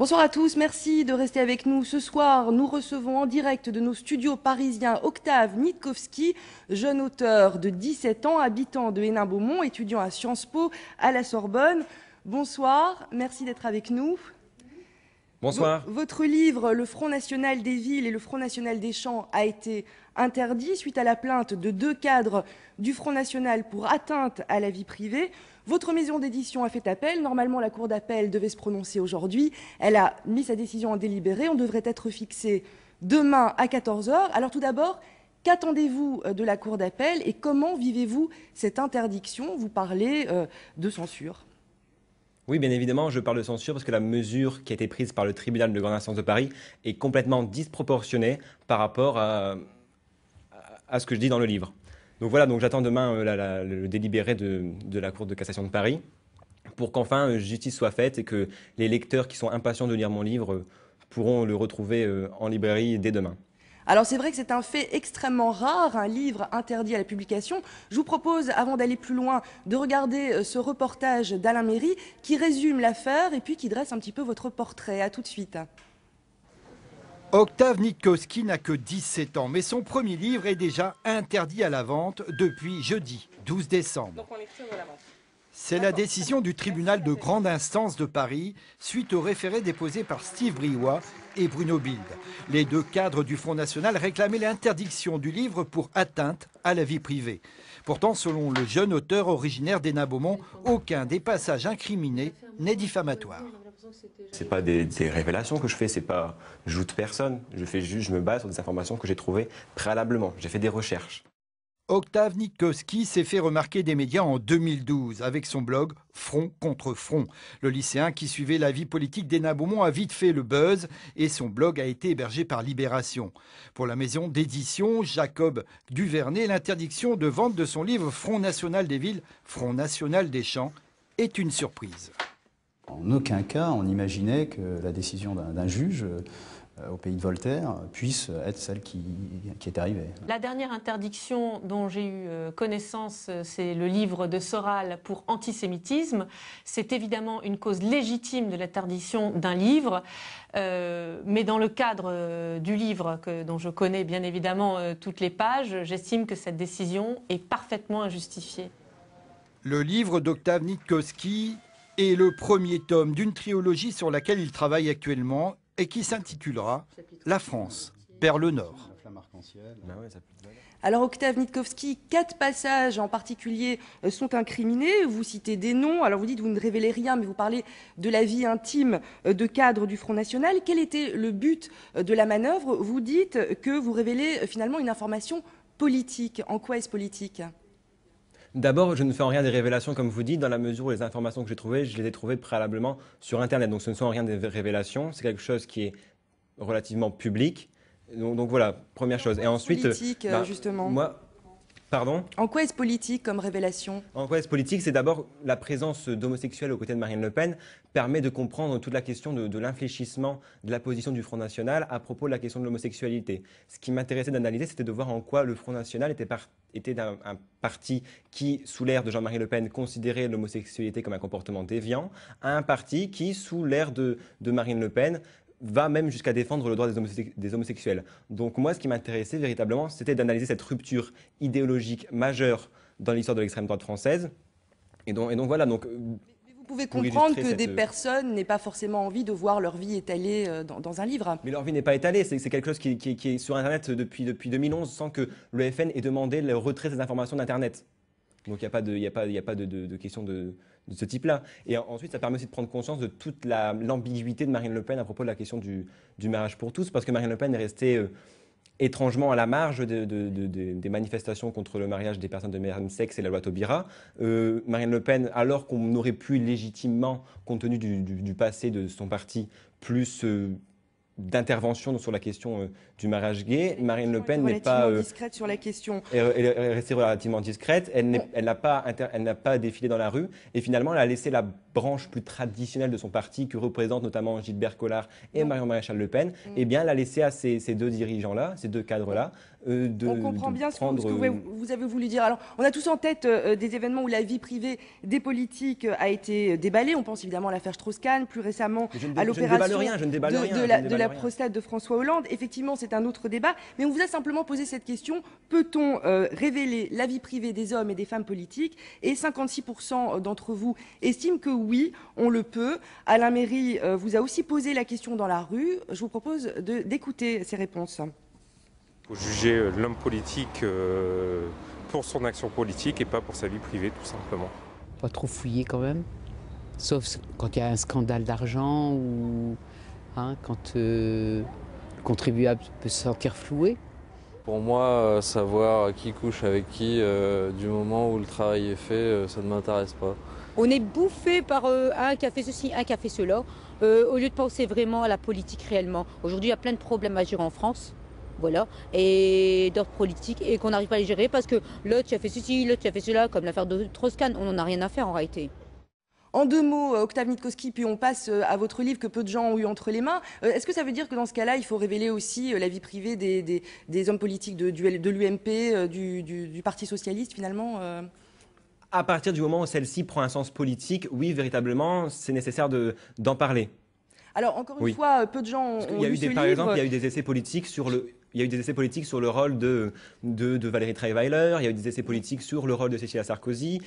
Bonsoir à tous, merci de rester avec nous. Ce soir, nous recevons en direct de nos studios parisiens Octave Nitkowski, jeune auteur de 17 ans, habitant de Hénin-Beaumont, étudiant à Sciences Po à la Sorbonne. Bonsoir, merci d'être avec nous. Bonsoir. Votre livre, Le Front National des Villes et le Front National des Champs, a été interdit suite à la plainte de 2 cadres du Front National pour atteinte à la vie privée. Votre maison d'édition a fait appel. Normalement, la Cour d'appel devait se prononcer aujourd'hui. Elle a mis sa décision en délibéré. On devrait être fixé demain à 14 h. Alors tout d'abord, qu'attendez-vous de la Cour d'appel et comment vivez-vous cette interdiction? Vous parlez de censure. Oui, bien évidemment, je parle de censure parce que la mesure qui a été prise par le tribunal de grande instance de Paris est complètement disproportionnée par rapport à ce que je dis dans le livre. Donc voilà, donc j'attends demain le délibéré de la Cour de cassation de Paris pour qu'enfin justice soit faite et que les lecteurs qui sont impatients de lire mon livre pourront le retrouver en librairie dès demain. Alors c'est vrai que c'est un fait extrêmement rare, un livre interdit à la publication. Je vous propose, avant d'aller plus loin, de regarder ce reportage d'Alain Méry qui résume l'affaire et puis qui dresse un petit peu votre portrait. À tout de suite. Octave Nitkowski n'a que 17 ans, mais son premier livre est déjà interdit à la vente depuis jeudi 12 décembre. Donc on est sûr de la vente. C'est la décision du tribunal de grande instance de Paris suite au référé déposé par Steve Briouat et Bruno Bilde. Les 2 cadres du Front National réclamaient l'interdiction du livre pour atteinte à la vie privée. Pourtant, selon le jeune auteur originaire d'Hénin-Beaumont, aucun des passages incriminés n'est diffamatoire. C'est pas des révélations que je fais, c'est pas je joue de personne. Je me base sur des informations que j'ai trouvées préalablement. J'ai fait des recherches. Octave Nitkowski s'est fait remarquer des médias en 2012 avec son blog Front contre Front. Le lycéen qui suivait la vie politique d'Hénin-Beaumont a vite fait le buzz et son blog a été hébergé par Libération. Pour la maison d'édition Jacob Duvernay, l'interdiction de vente de son livre Front National des Villes, Front National des Champs est une surprise. En aucun cas on imaginait que la décision d'un juge au pays de Voltaire puisse être celle qui est arrivée. La dernière interdiction dont j'ai eu connaissance, c'est le livre de Soral pour antisémitisme. C'est évidemment une cause légitime de l'interdiction d'un livre, mais dans le cadre du livre dont je connais bien évidemment toutes les pages, j'estime que cette décision est parfaitement injustifiée. Le livre d'Octave Nitkowski est le premier tome d'une trilogie sur laquelle il travaille actuellement et qui s'intitulera « La France perd le Nord ». Alors Octave Nitkowski, 4 passages en particulier sont incriminés. Vous citez des noms, alors vous dites que vous ne révélez rien, mais vous parlez de la vie intime de cadres du Front National. Quel était le but de la manœuvre? Vous dites que vous révélez finalement une information politique. En quoi est-ce politique? D'abord, je ne fais en rien des révélations, comme vous dites, dans la mesure où les informations que j'ai trouvées, je les ai trouvées préalablement sur Internet. Donc ce ne sont en rien des révélations, c'est quelque chose qui est relativement public. Donc voilà, première chose. Et ensuite, politique, justement. Pardon? En quoi est-ce politique comme révélation? En quoi est-ce politique? C'est d'abord la présence d'homosexuels aux côtés de Marine Le Pen permet de comprendre toute la question de l'infléchissement de la position du Front National à propos de la question de l'homosexualité. Ce qui m'intéressait d'analyser, c'était de voir en quoi le Front National était un parti qui, sous l'ère de Jean-Marie Le Pen, considérait l'homosexualité comme un comportement déviant, à un parti qui, sous l'ère de Marine Le Pen, va même jusqu'à défendre le droit des homosexuels. Donc moi, ce qui m'intéressait véritablement, c'était d'analyser cette rupture idéologique majeure dans l'histoire de l'extrême droite française. Et donc voilà. Donc, mais vous pouvez comprendre que des personnes n'aient pas forcément envie de voir leur vie étalée dans un livre. Mais leur vie n'est pas étalée, c'est quelque chose qui est sur Internet depuis 2011 sans que le FN ait demandé le retrait des informations d'Internet. Donc il n'y a pas de question de ce type-là. Et ensuite, ça permet aussi de prendre conscience de toute l'ambiguïté de Marine Le Pen à propos de la question du mariage pour tous, parce que Marine Le Pen est restée étrangement à la marge des manifestations contre le mariage des personnes de même sexe et la loi Taubira. Marine Le Pen, alors qu'on aurait pu légitimement, compte tenu du passé de son parti, plus d'intervention sur la question du mariage gay. Marine Le Pen n'est pas discrète sur la question. Elle est restée relativement discrète. Elle n'a pas défilé dans la rue. Et finalement, elle a laissé la branche plus traditionnelle de son parti, que représentent notamment Gilbert Collard et Marion Maréchal Le Pen. Eh bien, elle a laissé à ces 2 dirigeants-là, ces 2 cadres-là, On comprend bien ce que prendre... vous avez voulu dire. Alors, on a tous en tête des événements où la vie privée des politiques a été déballée. On pense évidemment à l'affaire Strauss-Kahn, plus récemment à l'opération de la prostate de François Hollande. Effectivement, c'est un autre débat. Mais on vous a simplement posé cette question. Peut-on révéler la vie privée des hommes et des femmes politiques? Et 56% d'entre vous estiment que oui, on le peut. Alain Méry vous a aussi posé la question dans la rue. Je vous propose d'écouter ces réponses. Il faut juger l'homme politique pour son action politique et pas pour sa vie privée, tout simplement. Pas trop fouiller quand même, sauf quand il y a un scandale d'argent ou quand le contribuable peut se sentir floué. Pour moi, savoir qui couche avec qui, du moment où le travail est fait, ça ne m'intéresse pas. On est bouffé par un qui a fait ceci, un qui a fait cela, au lieu de penser vraiment à la politique réellement. Aujourd'hui, il y a plein de problèmes à gérer en France. Voilà, et d'ordre politique, et qu'on n'arrive pas à les gérer parce que l'autre qui a fait ceci, l'autre qui a fait cela, comme l'affaire de Strauss-Kahn, on n'en a rien à faire en réalité. En 2 mots, Octave Nitkowski, puis on passe à votre livre que peu de gens ont eu entre les mains. Est-ce que ça veut dire que dans ce cas-là, il faut révéler aussi la vie privée des hommes politiques de l'UMP, du Parti Socialiste finalement À partir du moment où celle-ci prend un sens politique, oui, véritablement, c'est nécessaire d'en parler. Alors, encore une fois, peu de gens ont lu ce livre. Par exemple, il y a eu des essais politiques sur le rôle de Valérie Trierweiler, il y a eu des essais politiques sur le rôle de Cécilia Sarkozy.